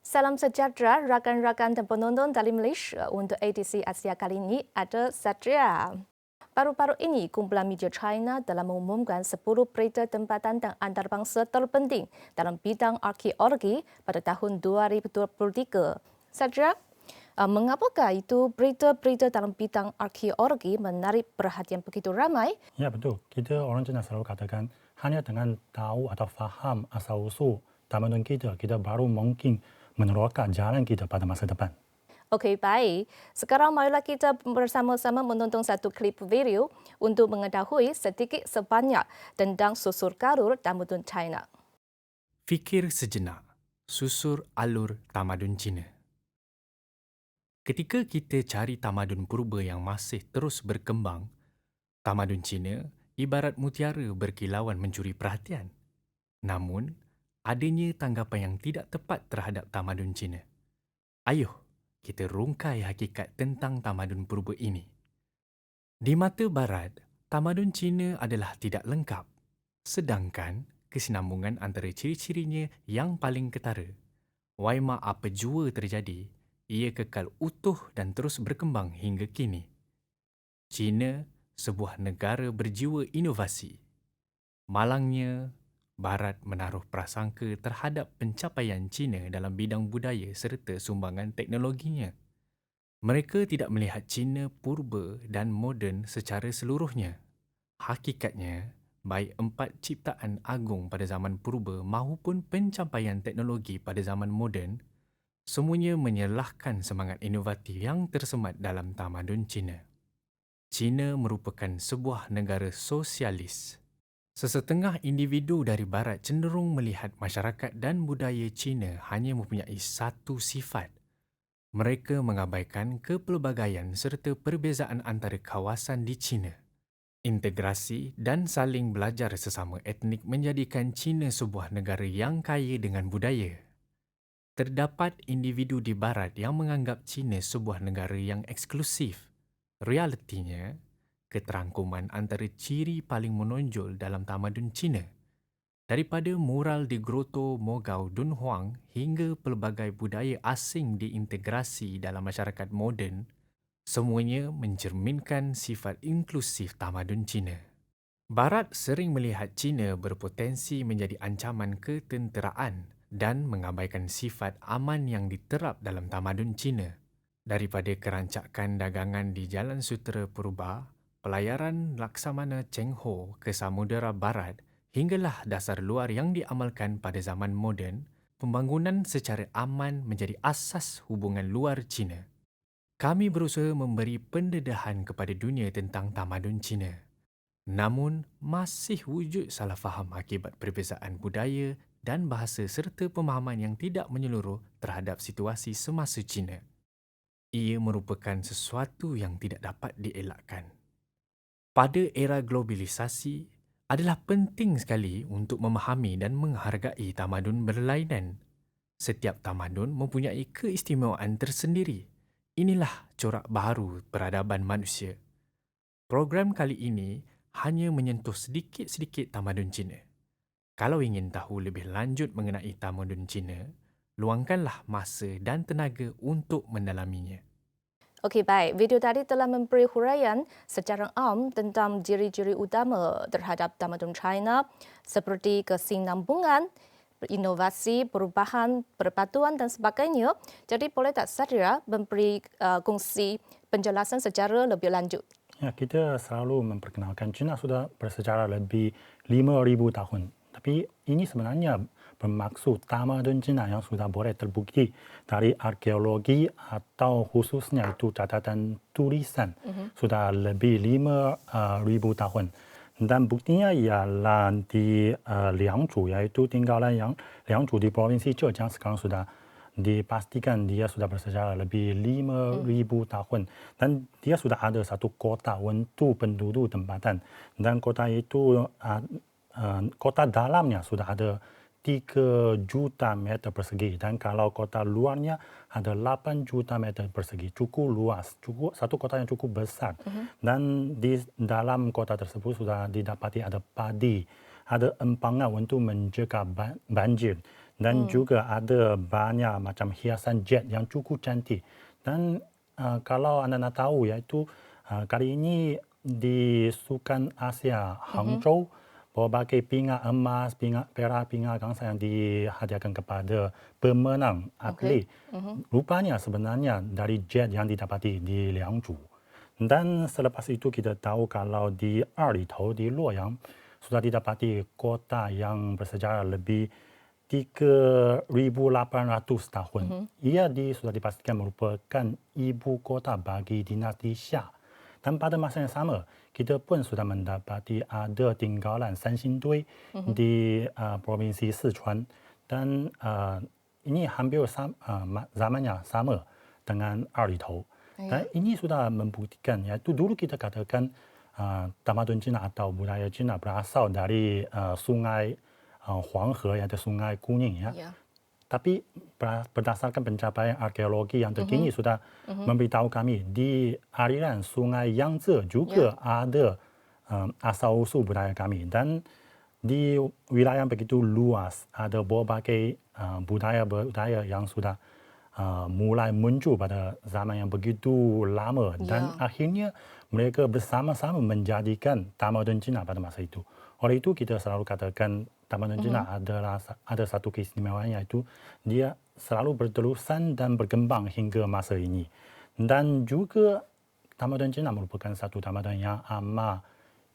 Salam sejahtera rakan-rakan dan penonton dari Malaysia. Untuk edisi Asia kali ini ada Satria. Baru-baru ini, kumpulan media China telah mengumumkan 10 berita tempatan dan antarabangsa terpenting dalam bidang arkeologi pada tahun 2023. Satria, mengapakah itu berita-berita dalam bidang arkeologi menarik perhatian begitu ramai? Ya betul, kita orang Cina selalu katakan hanya dengan tahu atau faham asal-usul tamadun kita, kita baru mungkin meneruskan jalan kita pada masa depan. Okey, baik. Sekarang marilah kita bersama-sama menonton satu klip video untuk mengetahui sedikit sebanyak tentang susur galur tamadun China. Fikir sejenak, susur alur tamadun Cina. Ketika kita cari tamadun purba yang masih terus berkembang, tamadun Cina ibarat mutiara berkilauan mencuri perhatian. Namun, adanya tanggapan yang tidak tepat terhadap tamadun Cina. Ayuh, kita rungkai hakikat tentang tamadun purba ini. Di mata barat, tamadun Cina adalah tidak lengkap. Sedangkan kesinambungan antara ciri-cirinya yang paling ketara. Waima apa jua terjadi, ia kekal utuh dan terus berkembang hingga kini. China, sebuah negara berjiwa inovasi. Malangnya, Barat menaruh prasangka terhadap pencapaian China dalam bidang budaya serta sumbangan teknologinya. Mereka tidak melihat China purba dan moden secara seluruhnya. Hakikatnya, baik empat ciptaan agung pada zaman purba maupun pencapaian teknologi pada zaman moden, semuanya menyelahkan semangat inovatif yang tersemat dalam tamadun China. China merupakan sebuah negara sosialis. Sesetengah individu dari Barat cenderung melihat masyarakat dan budaya China hanya mempunyai satu sifat. Mereka mengabaikan kepelbagaian serta perbezaan antara kawasan di China. Integrasi dan saling belajar sesama etnik menjadikan China sebuah negara yang kaya dengan budaya. Terdapat individu di Barat yang menganggap China sebuah negara yang eksklusif. Realitinya, keterangkuman antara ciri paling menonjol dalam tamadun China. Daripada mural di Groto Mogao Dunhuang hingga pelbagai budaya asing diintegrasi dalam masyarakat moden, semuanya mencerminkan sifat inklusif tamadun China. Barat sering melihat China berpotensi menjadi ancaman ketenteraan dan mengabaikan sifat aman yang diterap dalam tamadun China. Daripada kerancakan dagangan di Jalan Sutera Purba, pelayaran Laksamana Cheng Ho ke Samudera Barat, hinggalah dasar luar yang diamalkan pada zaman moden, pembangunan secara aman menjadi asas hubungan luar China. Kami berusaha memberi pendedahan kepada dunia tentang tamadun China. Namun, masih wujud salah faham akibat perbezaan budaya dan bahasa serta pemahaman yang tidak menyeluruh terhadap situasi semasa China. Ia merupakan sesuatu yang tidak dapat dielakkan. Pada era globalisasi, adalah penting sekali untuk memahami dan menghargai tamadun berlainan. Setiap tamadun mempunyai keistimewaan tersendiri. Inilah corak baru peradaban manusia. Program kali ini hanya menyentuh sedikit-sedikit tamadun Cina. Kalau ingin tahu lebih lanjut mengenai tamadun Cina, luangkanlah masa dan tenaga untuk mendalaminya. Okey, baik. Video tadi telah memberi huraian secara am tentang ciri-ciri utama terhadap tamadun China seperti kesinambungan, inovasi, perubahan, perbatuan dan sebagainya. Jadi boleh tak Satria memberi kongsi penjelasan secara lebih lanjut? Ya, kita selalu memperkenalkan China sudah bersejarah lebih 5,000 tahun. Tapi ini sebenarnya bermaksud tamadun China yang sudah boleh terbukti dari arkeologi atau khususnya itu catatan tulisan sudah lebih 5,000 tahun. Dan buktinya ialah di Liangzhu, yaitu tinggalan yang Liangzhu di Provinsi Zhejiang sekarang sudah dipastikan dia sudah bersejarah lebih 5,000 tahun. Dan dia sudah ada satu kota untuk penduduk tempatan. Dan kota itu, kota dalamnya sudah ada 3 juta meter persegi. Dan kalau kota luarnya ada 8 juta meter persegi. Cukup luas, satu kota yang cukup besar. Dan di dalam kota tersebut sudah didapati ada padi, ada empangan untuk mencegah banjir. dan juga ada banyak macam hiasan jet yang cukup cantik. Dan kalau anda nak tahu, iaitu kali ini di Sukan Asia Hangzhou, berbagai pingat emas, pingat perak, pingat gangsa yang dihadiahkan kepada pemenang atlet. Rupanya sebenarnya dari jet yang didapati di Liangzhu. Dan selepas itu kita tahu kalau di Arlitou, di Luoyang, sudah didapati kota yang bersejarah lebih 3.800 tahun. Ia sudah dipastikan merupakan ibu kota bagi dinasti Xia. Dan pada masa yang sama, kita pun sudah mendapati ada tinggalan Sanxingdui di provinsi Sichuan. Dan ini hampir zamannya sama dengan Arlitou. Dan ini sudah membuktikan, iaitu dulu kita katakan tamadun Cina atau budaya Cina berasal dari sungai Huanghe, iaitu sungai Kuning. Tapi berdasarkan pencapaian arkeologi yang terkini sudah memberitahu kami di aliran sungai Yangtze juga ada asal-usul budaya kami. Dan di wilayah yang begitu luas ada berbagai budaya-budaya yang sudah mulai muncul pada zaman yang begitu lama. Dan akhirnya mereka bersama-sama menjadikan tamadun Cina pada masa itu. Oleh itu kita selalu katakan tamadun Cina ada satu keistimewaan, iaitu dia selalu berterusan dan berkembang hingga masa ini. Dan juga tamadun Cina merupakan satu tamadun yang amat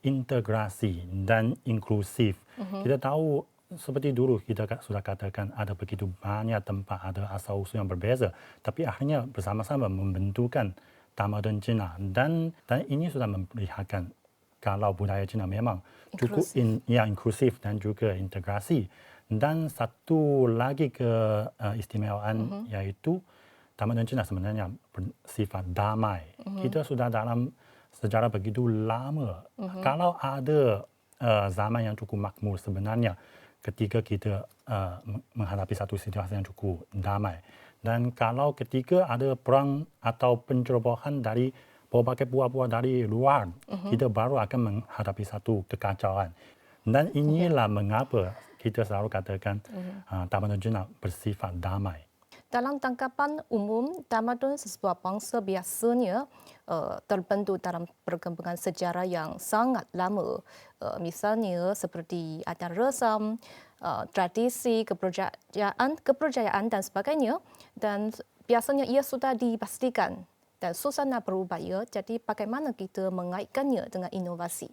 integrasi dan inklusif. Kita tahu seperti dulu kita sudah katakan ada begitu banyak tempat, ada asal-usul yang berbeza, tapi akhirnya bersama-sama membentukkan tamadun Cina. Dan ini sudah memperlihatkan kalau budaya Cina memang cukup inklusif dan juga integrasi. Dan satu lagi keistimewaan yaitu tamadun Cina sebenarnya bersifat damai. Kita sudah dalam sejarah begitu lama. Kalau ada zaman yang cukup makmur sebenarnya ketika kita menghadapi satu situasi yang cukup damai. Dan kalau ketika ada perang atau pencerobohan dari berbagai buah-buah dari luar, kita baru akan menghadapi satu kekacauan. Dan inilah mengapa kita selalu katakan tamadun Cina bersifat damai. Dalam tangkapan umum, tamadun sesebuah bangsa biasanya terbentuk dalam perkembangan sejarah yang sangat lama. Misalnya seperti adat resam, tradisi, kepercayaan dan sebagainya. Dan biasanya ia sudah dipastikan dan susah nak berubah ya. Jadi bagaimana kita mengaitkannya dengan inovasi?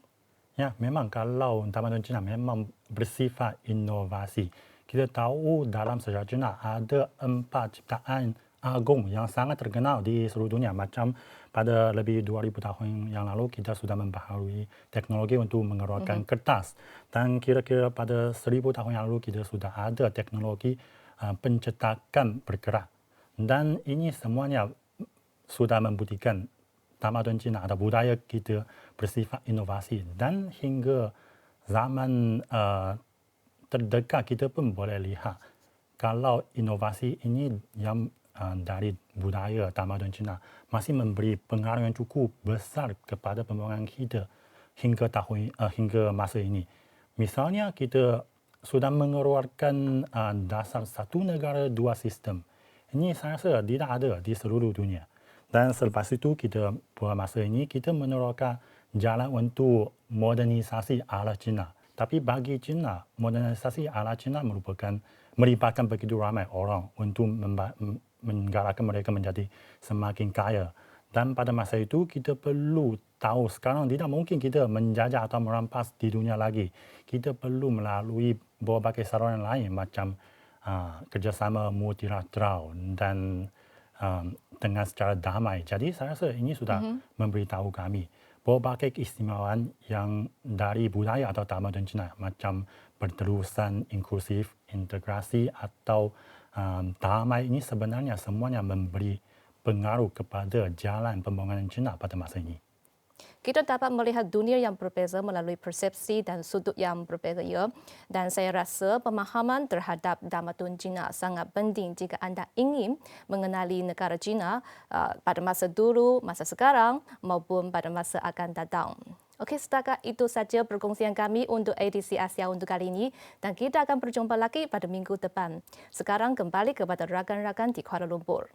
Ya, memang kalau tamadun Cina memang bersifat inovasi. Kita tahu dalam sejarah Cina ada 4 ciptaan agung yang sangat terkenal di seluruh dunia. Macam pada lebih 2000 tahun yang lalu kita sudah membaharui teknologi untuk mengeluarkan kertas. Dan kira-kira pada 1000 tahun yang lalu kita sudah ada teknologi pencetakan bergerak. Dan ini semuanya sudah membuktikan tamadun Cina atau budaya kita bersifat inovasi. Dan hingga zaman terdekat kita pun boleh lihat kalau inovasi ini yang dari budaya tamadun Cina masih memberi pengaruh yang cukup besar kepada pembangunan kita hingga masa ini. Misalnya kita sudah mengeluarkan dasar satu negara dua sistem. Ini saya rasa tidak ada di seluruh dunia. Dan selepas itu kita pada masa ini kita meneroka jalan untuk modernisasi ala Cina. Tapi bagi Cina, modernisasi ala Cina melibatkan begitu ramai orang untuk menggalakkan mereka menjadi semakin kaya. Dan pada masa itu kita perlu tahu sekarang tidak mungkin kita menjajah atau merampas di dunia lagi. Kita perlu melalui berbagai saluran lain macam kerjasama multilateral dan dengan secara damai. Jadi saya rasa ini sudah memberitahu kami berbagai keistimewaan yang dari budaya atau tamadun Cina macam berterusan, inklusif, integrasi atau damai ini sebenarnya semuanya memberi pengaruh kepada jalan pembangunan Cina pada masa ini. Kita dapat melihat dunia yang berbeza melalui persepsi dan sudut yang berbeza ya. Dan saya rasa pemahaman terhadap tamadun Cina sangat penting jika anda ingin mengenali negara Cina pada masa dulu, masa sekarang maupun pada masa akan datang. Okey, setakat itu saja perkongsian kami untuk edisi Asia untuk kali ini dan kita akan berjumpa lagi pada minggu depan. Sekarang kembali kepada rakan-rakan di Kuala Lumpur.